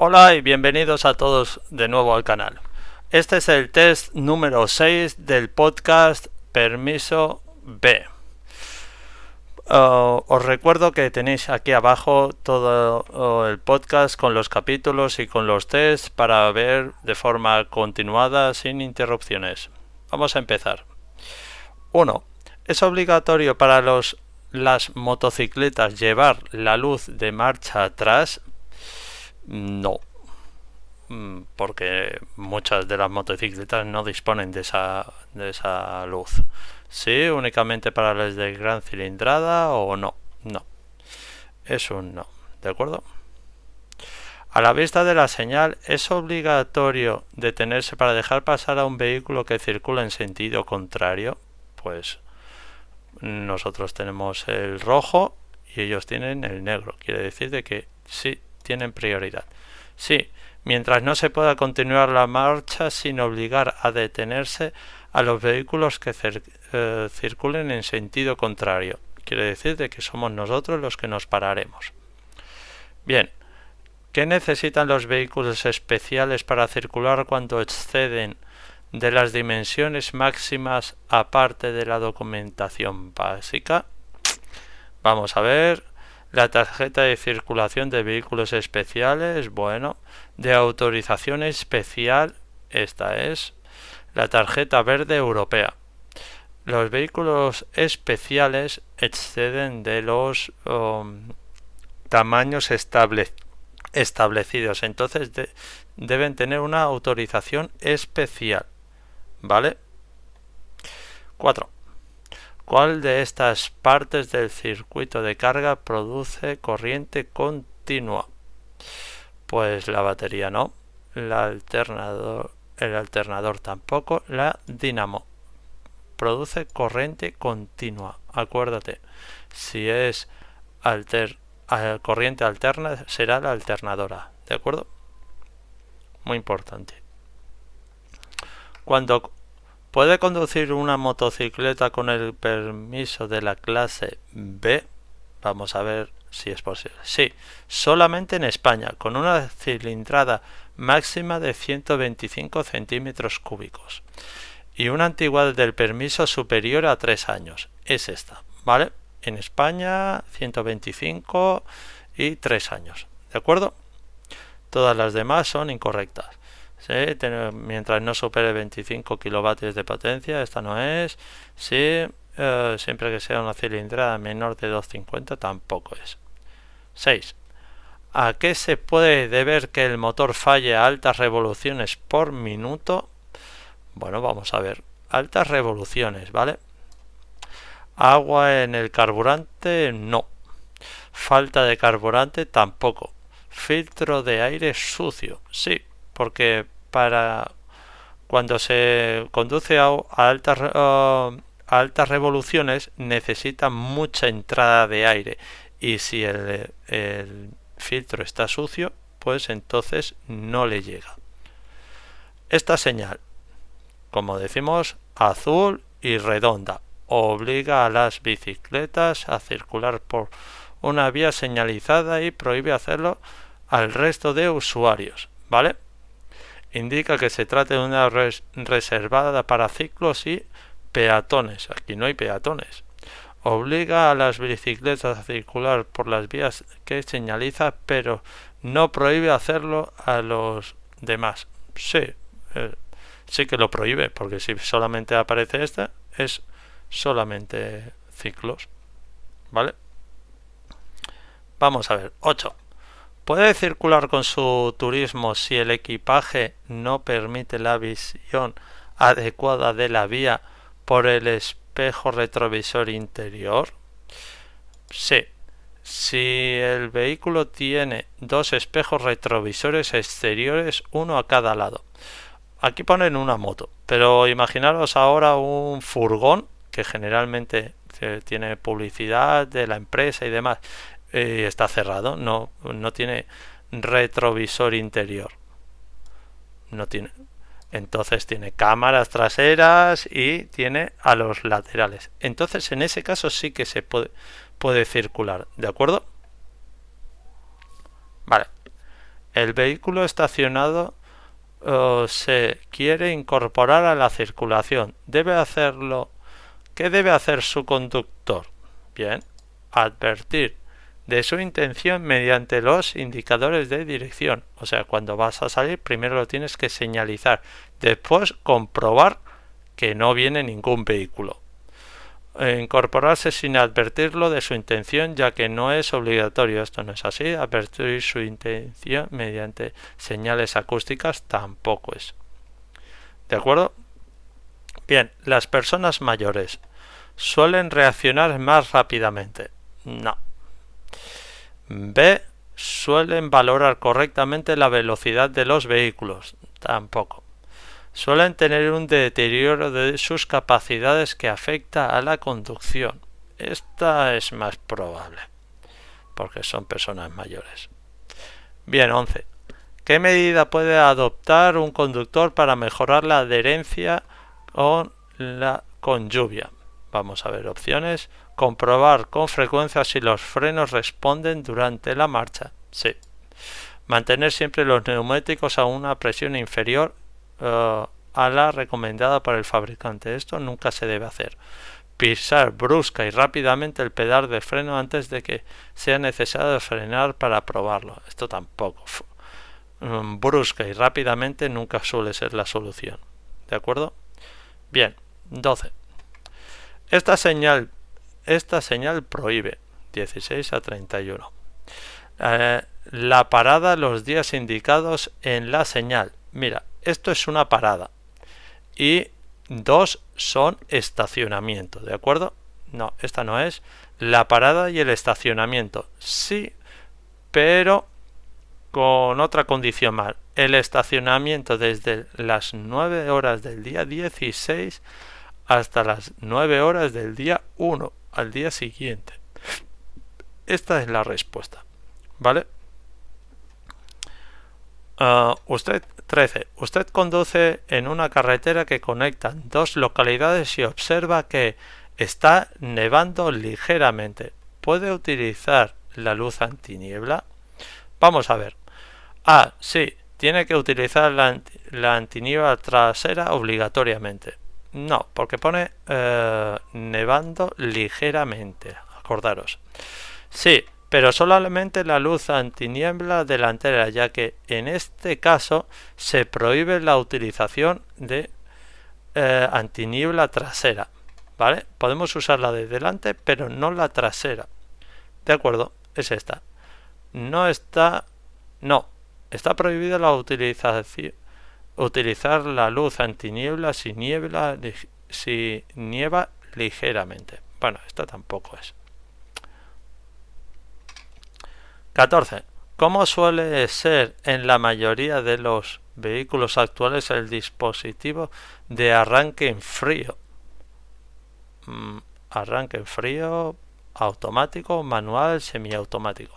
Hola y bienvenidos a todos de nuevo al canal. Este es el test número 6 del podcast Permiso B. Os recuerdo que tenéis aquí abajo todo el podcast con los capítulos y con los tests para ver de forma continuada sin interrupciones. Vamos a empezar. 1. ¿Es obligatorio para las motocicletas llevar la luz de marcha atrás? No, porque muchas de las motocicletas no disponen de esa luz. Sí, únicamente para las de gran cilindrada o no. No, es un no, ¿de acuerdo? A la vista de la señal, ¿es obligatorio detenerse para dejar pasar a un vehículo que circula en sentido contrario? Pues nosotros tenemos el rojo y ellos tienen el negro. Quiere decir de que sí tienen prioridad. Sí, mientras no se pueda continuar la marcha sin obligar a detenerse a los vehículos que circulen en sentido contrario. Quiere decir de que somos nosotros los que nos pararemos. Bien, ¿qué necesitan los vehículos especiales para circular cuando exceden de las dimensiones máximas aparte de la documentación básica? Vamos a ver. La tarjeta de circulación de vehículos especiales, bueno, de autorización especial, esta es la tarjeta verde europea. Los vehículos especiales exceden de los tamaños establecidos, entonces deben tener una autorización especial, ¿vale? 4. ¿Cuál de estas partes del circuito de carga produce corriente continua? Pues la batería no, el alternador tampoco, la dinamo produce corriente continua. Acuérdate, si es corriente alterna será la alternadora, ¿de acuerdo? Muy importante. Cuando ¿puede conducir una motocicleta con el permiso de la clase B? Vamos a ver si es posible. Sí, solamente en España, con una cilindrada máxima de 125 centímetros cúbicos y una antigüedad del permiso superior a 3 años. Es esta, ¿vale? En España, 125 y 3 años, ¿de acuerdo? Todas las demás son incorrectas. Sí, mientras no supere 25 kilovatios de potencia, esta no es. Sí, siempre que sea una cilindrada menor de 250 tampoco es. 6. ¿A qué se puede deber que el motor falle a altas revoluciones por minuto? Bueno, vamos a ver. Altas revoluciones, ¿vale? Agua en el carburante, no. Falta de carburante, tampoco. Filtro de aire sucio, sí, porque para cuando se conduce a altas revoluciones necesita mucha entrada de aire, y si el filtro está sucio, pues entonces no le llega. Esta señal, como decimos, azul y redonda, obliga a las bicicletas a circular por una vía señalizada y prohíbe hacerlo al resto de usuarios, ¿vale? Indica que se trata de una reservada para ciclos y peatones. Aquí no hay peatones. Obliga a las bicicletas a circular por las vías que señaliza, pero no prohíbe hacerlo a los demás. Sí, sí que lo prohíbe, porque si solamente aparece esta, es solamente ciclos, ¿vale? Vamos a ver. 8. ¿Puede circular con su turismo si el equipaje no permite la visión adecuada de la vía por el espejo retrovisor interior? Sí. Si el vehículo tiene 2 espejos retrovisores exteriores, uno a cada lado. Aquí ponen una moto, pero imaginaros ahora un furgón que generalmente tiene publicidad de la empresa y demás. Está cerrado, no tiene retrovisor interior, no tiene, entonces tiene cámaras traseras y tiene a los laterales, entonces en ese caso sí que se puede circular, ¿de acuerdo? Vale. El vehículo estacionado se quiere incorporar a la circulación. Debe hacerlo. ¿Qué debe hacer su conductor? Bien, advertir de su intención mediante los indicadores de dirección. O sea, cuando vas a salir, primero lo tienes que señalizar. Después comprobar que no viene ningún vehículo. Incorporarse sin advertirlo de su intención, ya que no es obligatorio. Esto no es así. Advertir su intención mediante señales acústicas tampoco es. ¿De acuerdo? Bien, las personas mayores suelen reaccionar más rápidamente. No. B. Suelen valorar correctamente la velocidad de los vehículos. Tampoco. Suelen tener un deterioro de sus capacidades que afecta a la conducción. Esta es más probable, porque son personas mayores. Bien, 11. ¿Qué medida puede adoptar un conductor para mejorar la adherencia con lluvia? Vamos a ver opciones. Comprobar con frecuencia si los frenos responden durante la marcha. Sí. Mantener siempre los neumáticos a una presión inferior a la recomendada por el fabricante. Esto nunca se debe hacer. Pisar brusca y rápidamente el pedal de freno antes de que sea necesario frenar para probarlo. Esto tampoco. Brusca y rápidamente nunca suele ser la solución. ¿De acuerdo? Bien. 12. Esta señal prohíbe 16 a 31. La parada los días indicados en la señal. Mira, esto es una parada. Y 2 son estacionamiento, ¿de acuerdo? No, esta no es. La parada y el estacionamiento. Sí, pero con otra condición más. El estacionamiento desde las 9 horas del día 16 hasta las 9 horas del día 1 al día siguiente. Esta es la respuesta, ¿vale? Usted 13. Usted conduce en una carretera que conecta dos localidades y observa que está nevando ligeramente. ¿Puede utilizar la luz antiniebla? Vamos a ver. Sí, tiene que utilizar la antiniebla trasera obligatoriamente. No, porque pone nevando ligeramente. Acordaros. Sí, pero solamente la luz antiniebla delantera, ya que en este caso se prohíbe la utilización de antiniebla trasera, ¿vale? Podemos usar la de delante, pero no la trasera. ¿De acuerdo? Es esta. Está prohibida la utilizar la luz antiniebla si nieva ligeramente. Bueno, esta tampoco es. 14. ¿Cómo suele ser en la mayoría de los vehículos actuales el dispositivo de arranque en frío? Arranque en frío, automático, manual, semiautomático.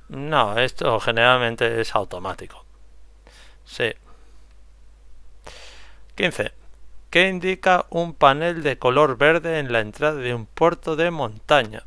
No, esto generalmente es automático. Sí. 15. ¿Qué indica un panel de color verde en la entrada de un puerto de montaña?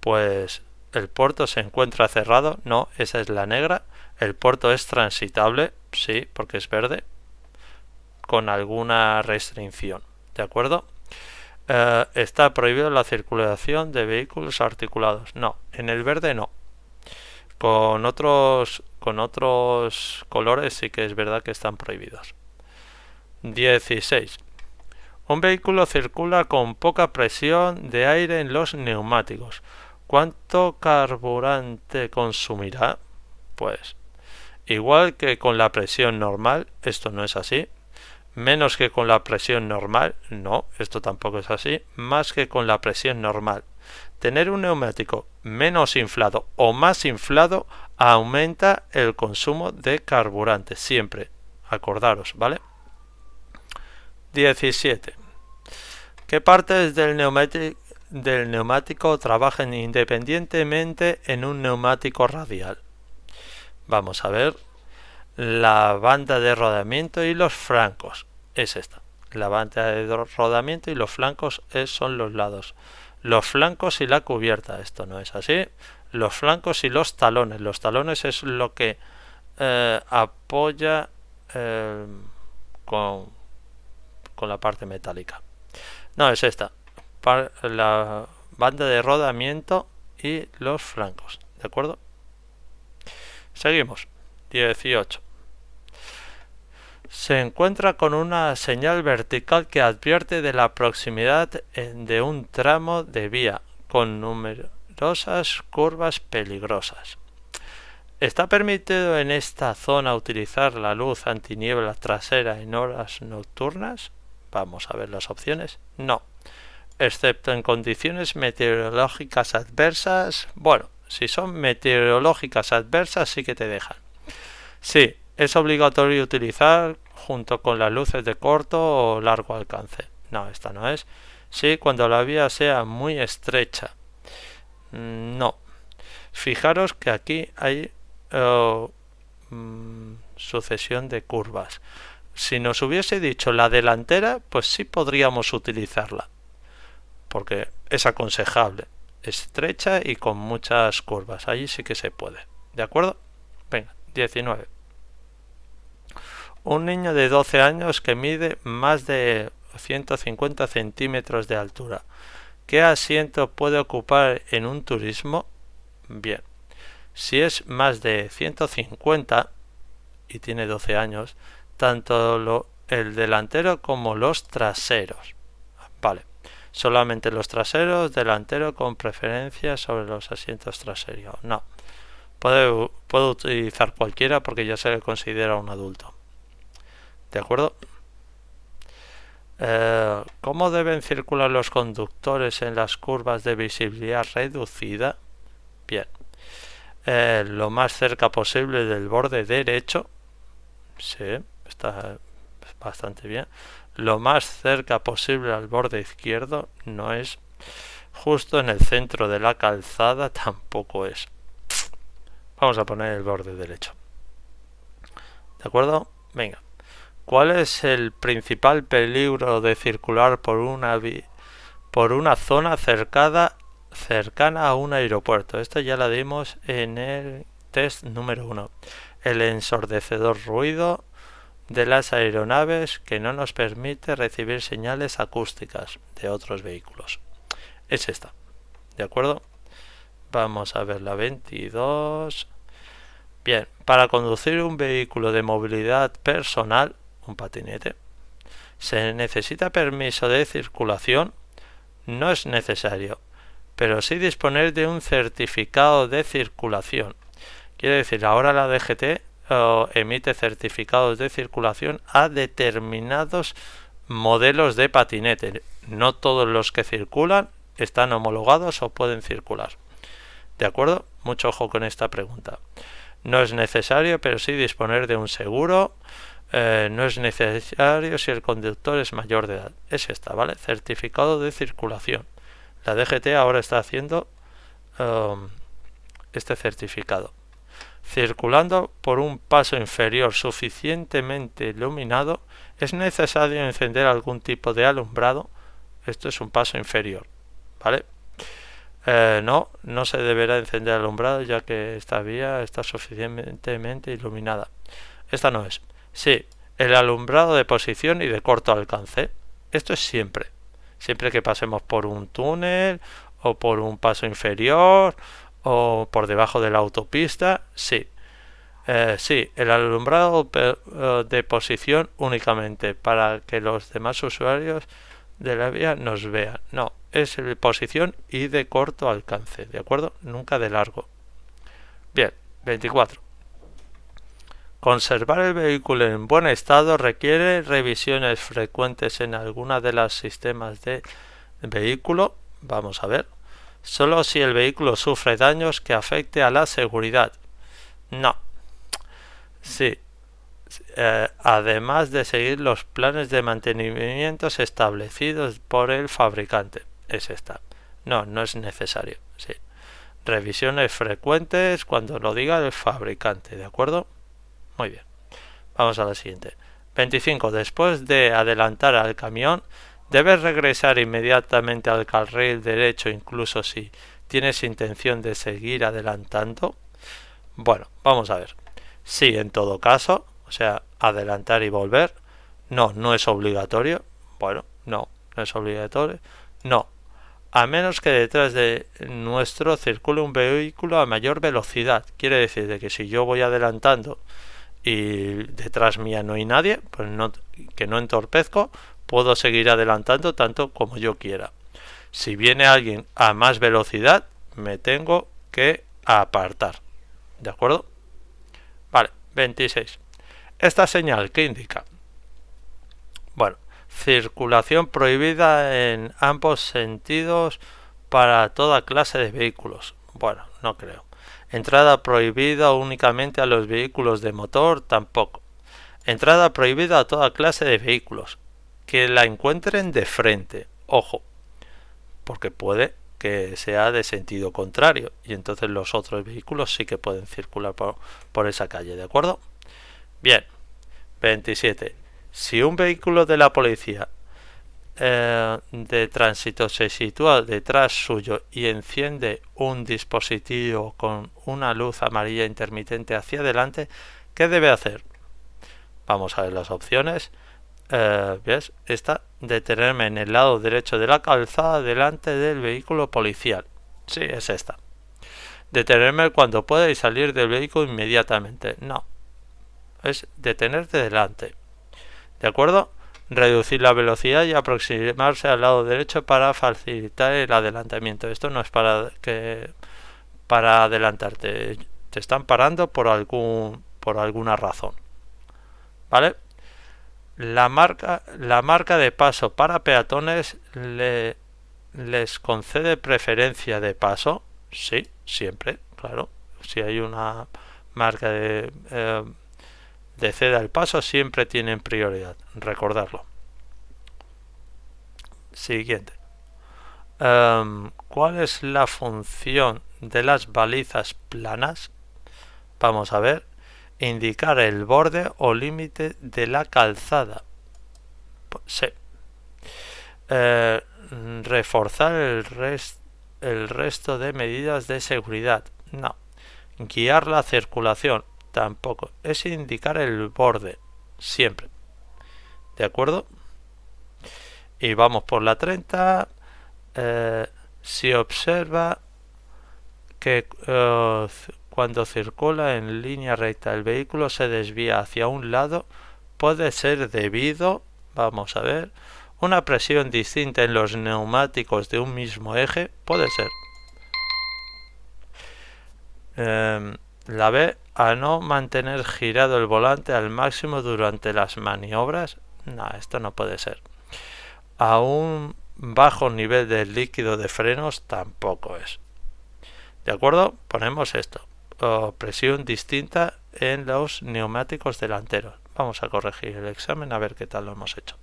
Pues el puerto se encuentra cerrado. No, esa es la negra. El puerto es transitable. Sí, porque es verde. Con alguna restricción. ¿De acuerdo? Está prohibido la circulación de vehículos articulados. No, en el verde no. Con otros colores sí que es verdad que están prohibidos. 16. Un vehículo circula con poca presión de aire en los neumáticos. ¿Cuánto carburante consumirá? Pues igual que con la presión normal, esto no es así. Menos que con la presión normal, no, esto tampoco es así. Más que con la presión normal. Tener un neumático menos inflado o más inflado aumenta el consumo de carburante, siempre. Acordaros, ¿vale? 17. ¿Qué partes del neumático trabajan independientemente en un neumático radial? Vamos a ver. La banda de rodamiento y los flancos. Es esta. La banda de rodamiento y los flancos son los lados. Los flancos y la cubierta. Esto no es así. Los flancos y los talones. Los talones es lo que apoya con la parte metálica. No, es esta. La banda de rodamiento y los flancos. ¿De acuerdo? Seguimos. 18. Se encuentra con una señal vertical que advierte de la proximidad de un tramo de vía con numerosas curvas peligrosas. ¿Está permitido en esta zona utilizar la luz antiniebla trasera en horas nocturnas? Vamos a ver las opciones. No, excepto en condiciones meteorológicas adversas. Bueno, si son meteorológicas adversas sí que te dejan. Sí, es obligatorio utilizar junto con las luces de corto o largo alcance. No, esta no es. Sí, cuando la vía sea muy estrecha. No. Fijaros que aquí hay sucesión de curvas. Si nos hubiese dicho la delantera, pues sí podríamos utilizarla, porque es aconsejable, estrecha y con muchas curvas. Allí sí que se puede. ¿De acuerdo? Venga, 19. Un niño de 12 años que mide más de 150 centímetros de altura. ¿Qué asiento puede ocupar en un turismo? Bien, si es más de 150 y tiene 12 años, tanto el delantero como los traseros. Vale, solamente los traseros, delantero con preferencia sobre los asientos traseros. No, puedo utilizar cualquiera porque ya se le considera un adulto. ¿De acuerdo? ¿Cómo deben circular los conductores en las curvas de visibilidad reducida? Bien, lo más cerca posible del borde derecho. Sí, está bastante bien. Lo más cerca posible al borde izquierdo no es. Justo en el centro de la calzada tampoco es. Vamos a poner el borde derecho. ¿De acuerdo? Venga. ¿Cuál es el principal peligro de circular por una zona cercana a un aeropuerto? Esto ya la dimos en el test número 1. El ensordecedor ruido de las aeronaves que no nos permite recibir señales acústicas de otros vehículos. Es esta. ¿De acuerdo? Vamos a ver la 22. Bien, para conducir un vehículo de movilidad personal, un patinete, ¿se necesita permiso de circulación? No es necesario, pero sí disponer de un certificado de circulación. Quiere decir, ahora la DGT emite certificados de circulación a determinados modelos de patinete. No todos los que circulan están homologados o pueden circular. ¿De acuerdo? Mucho ojo con esta pregunta. No es necesario, pero sí disponer de un seguro. No es necesario si el conductor es mayor de edad. Es esta, ¿vale? Certificado de circulación. La DGT ahora está haciendo este certificado. Circulando por un paso inferior suficientemente iluminado, es necesario encender algún tipo de alumbrado. Esto es un paso inferior, ¿vale? No se deberá encender alumbrado ya que esta vía está suficientemente iluminada. Esta no es. Sí, el alumbrado de posición y de corto alcance. Esto es siempre que pasemos por un túnel o por un paso inferior o por debajo de la autopista. Sí, el alumbrado de posición únicamente para que los demás usuarios de la vía nos vean. No, es de posición y de corto alcance, ¿de acuerdo? Nunca de largo. Bien, 24. Conservar el vehículo en buen estado requiere revisiones frecuentes en alguna de los sistemas de vehículo. Vamos a ver. Solo si el vehículo sufre daños que afecte a la seguridad. No. Sí. Además de seguir los planes de mantenimiento establecidos por el fabricante. Es esta. No es necesario. Sí. Revisiones frecuentes cuando lo diga el fabricante, ¿de acuerdo? Muy bien. Vamos a la siguiente. 25. Después de adelantar al camión, debes regresar inmediatamente al carril derecho incluso si tienes intención de seguir adelantando. Bueno, vamos a ver. Sí, en todo caso, o sea, adelantar y volver. No, no es obligatorio. Bueno, no, no es obligatorio. No, a menos que detrás de nuestro circule un vehículo a mayor velocidad. Quiere decir de que si yo voy adelantando y detrás mía no hay nadie, pues no, que no entorpezco, puedo seguir adelantando tanto como yo quiera. Si viene alguien a más velocidad, me tengo que apartar. ¿De acuerdo? Vale, 26. Esta señal, ¿qué indica? Bueno, circulación prohibida en ambos sentidos para toda clase de vehículos. Bueno, no creo. Entrada prohibida únicamente a los vehículos de motor, tampoco. Entrada prohibida a toda clase de vehículos. Que la encuentren de frente. Ojo, porque puede que sea de sentido contrario y entonces los otros vehículos sí que pueden circular por esa calle, ¿de acuerdo? Bien, 27. Si un vehículo de la policía de tránsito se sitúa detrás suyo y enciende un dispositivo con una luz amarilla intermitente hacia adelante, ¿qué debe hacer? Vamos a ver las opciones. ¿Ves? Esta, detenerme en el lado derecho de la calzada delante del vehículo policial. Sí, es esta. Detenerme cuando pueda y salir del vehículo inmediatamente. No, es detenerte delante. ¿De acuerdo? Reducir la velocidad y aproximarse al lado derecho para facilitar el adelantamiento. Esto no es para adelantarte. Te están parando por alguna razón. ¿Vale? La marca de paso para peatones les concede preferencia de paso. Sí, siempre, claro. Si hay una marca de ceda el paso, siempre tienen prioridad. Recordarlo. Siguiente. ¿Cuál es la función de las balizas planas? Vamos a ver. Indicar el borde o límite de la calzada. Sí. Reforzar el resto de medidas de seguridad. No. Guiar la circulación. Tampoco. Es indicar el borde. Siempre. ¿De acuerdo? Y vamos por la 30. Si observa que cuando circula en línea recta el vehículo se desvía hacia un lado, puede ser debido, vamos a ver, una presión distinta en los neumáticos de un mismo eje, puede ser. La B, a no mantener girado el volante al máximo durante las maniobras. No, esto no puede ser. A un bajo nivel de líquido de frenos tampoco es. ¿De acuerdo? Ponemos esto. Presión distinta en los neumáticos delanteros. Vamos a corregir el examen a ver qué tal lo hemos hecho.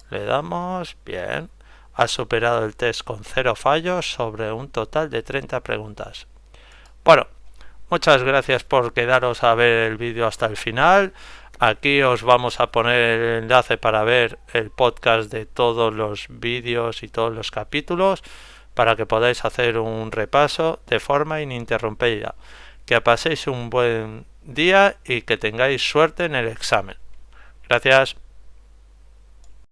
Le damos, bien. Ha superado el test con 0 fallos sobre un total de 30 preguntas. Bueno, muchas gracias por quedaros a ver el vídeo hasta el final. Aquí os vamos a poner el enlace para ver el podcast de todos los vídeos y todos los capítulos, para que podáis hacer un repaso de forma ininterrumpida. Que paséis un buen día y que tengáis suerte en el examen. Gracias.